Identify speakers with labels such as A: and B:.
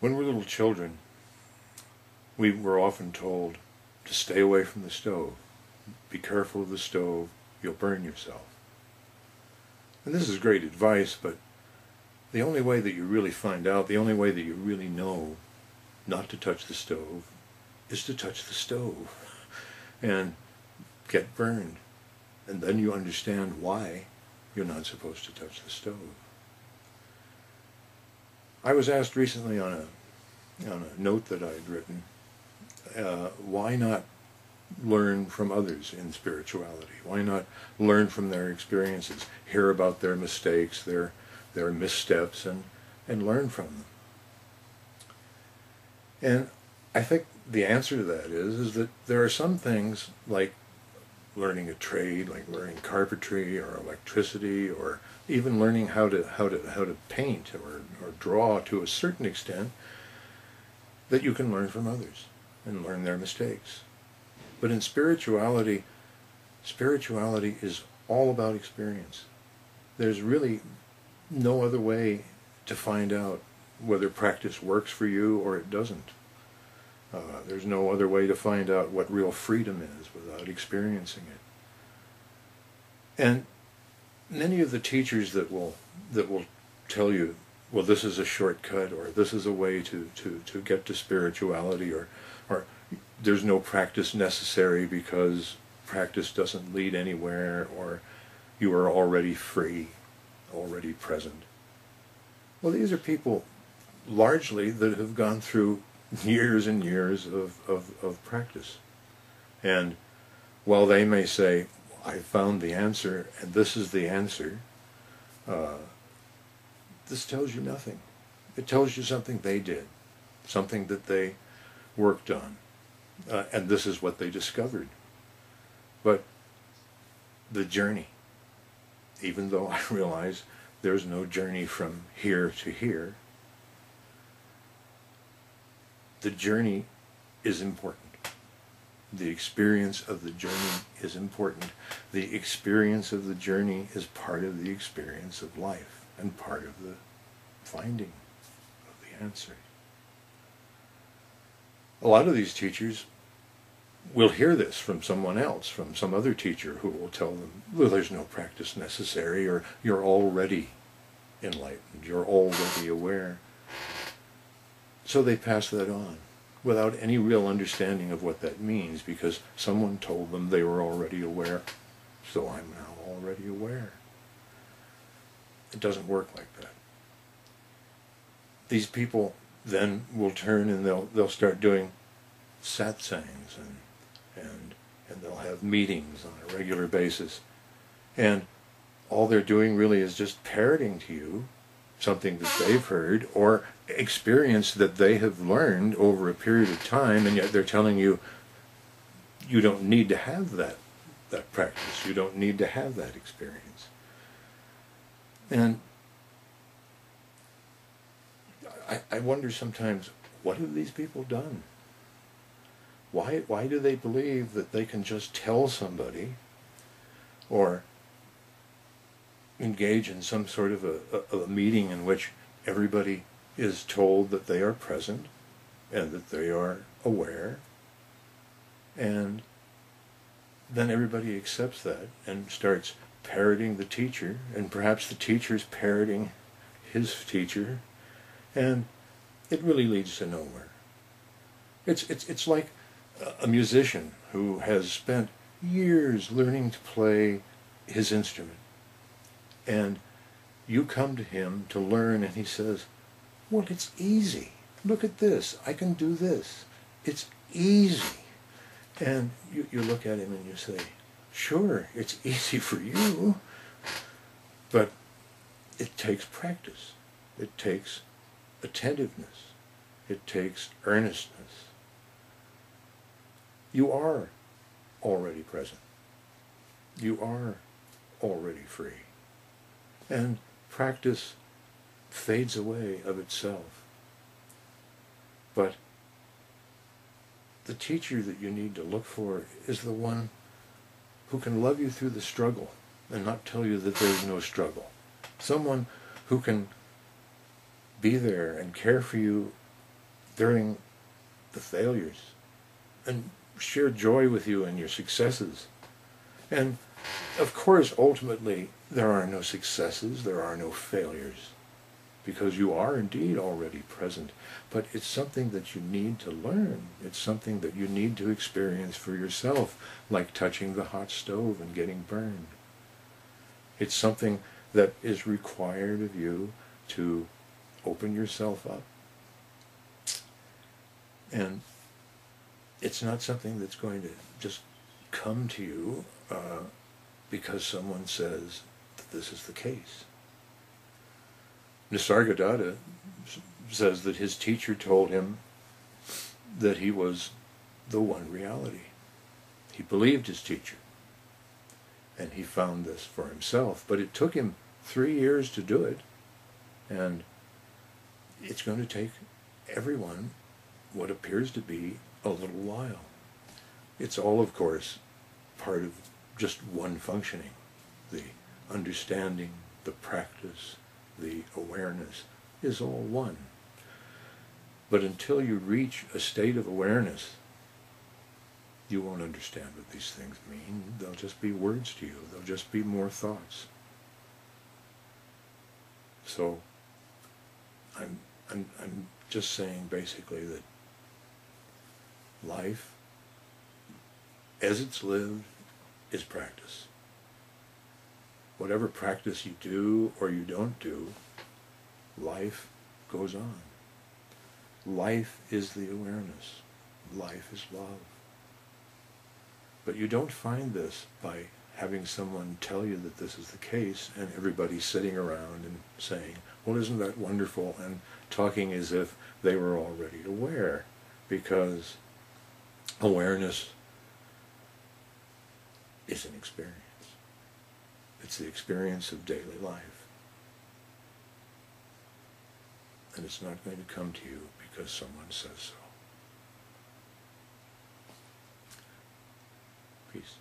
A: When we're little children, we were often told to stay away from the stove. Be careful of the stove, you'll burn yourself. And this is great advice, but the only way that you really find out, the only way that you really know not to touch the stove, is to touch the stove and get burned. And then you understand why you're not supposed to touch the stove. I was asked recently on a note that I had written, why not learn from others in spirituality? Why not learn from their experiences, hear about their mistakes, their missteps, and learn from them? And I think the answer to that is that there are some things, like learning a trade, like learning carpentry or electricity, or even learning how to paint or draw to a certain extent, that you can learn from others and learn their mistakes. But in spirituality is all about experience. There's really no other way to find out whether practice works for you or it doesn't. There's no other way to find out what real freedom is without experiencing it. And many of the teachers that will tell you, well, this is a shortcut, or this is a way to get to spirituality, or there's no practice necessary because practice doesn't lead anywhere, or you are already free, already present. Well, these are people largely that have gone through years and years of practice. And while they may say, I found the answer, and this is the answer, this tells you nothing. It tells you something they did, something that they worked on, and this is what they discovered. But the journey, even though I realize there's no journey from here to here, the journey is important. The experience of the journey is important. The experience of the journey is part of the experience of life and part of the finding of the answer. A lot of these teachers will hear this from someone else, from some other teacher who will tell them, well, there's no practice necessary, or you're already enlightened, you're already aware. So they pass that on without any real understanding of what that means, because someone told them they were already aware, so I'm now already aware. It doesn't work like that. These people then will turn and they'll start doing satsangs, and they'll have meetings on a regular basis, and all they're doing really is just parroting to you something that they've heard or experience that they have learned over a period of time, and yet they're telling you, you don't need to have that practice, you don't need to have that experience. And I wonder sometimes, what have these people done? Why do they believe that they can just tell somebody, or engage in some sort of a meeting in which everybody is told that they are present and that they are aware, and then everybody accepts that and starts parroting the teacher, and perhaps the teacher's parroting his teacher, and it really leads to nowhere. It's like a musician who has spent years learning to play his instrument, and you come to him to learn, and he says, well, it's easy. Look at this. I can do this. It's easy. And you look at him and you say, sure, it's easy for you, but it takes practice. It takes attentiveness. It takes earnestness. You are already present. You are already free. And practice fades away of itself. But the teacher that you need to look for is the one who can love you through the struggle and not tell you that there's no struggle. Someone who can be there and care for you during the failures, and share joy with you in your successes. And of course, ultimately, there are no successes, there are no failures, because you are indeed already present. But it's something that you need to learn. It's something that you need to experience for yourself, like touching the hot stove and getting burned. It's something that is required of you to open yourself up. And it's not something that's going to just come to you because someone says that this is the case. Nisargadatta says that his teacher told him that he was the one reality. He believed his teacher, and he found this for himself. But it took him 3 years to do it, and it's going to take everyone what appears to be a little while. It's all, of course, part of just one functioning. The understanding, the practice, the awareness is all one. But until you reach a state of awareness, you won't understand what these things mean. They'll just be words to you. They'll just be more thoughts. So I'm just saying basically that life, as it's lived, is practice. Whatever practice you do or you don't do, life goes on. Life is the awareness. Life is love. But you don't find this by having someone tell you that this is the case and everybody sitting around and saying, well, isn't that wonderful, and talking as if they were already aware, because awareness is an experience. It's the experience of daily life. And it's not going to come to you because someone says so. Peace.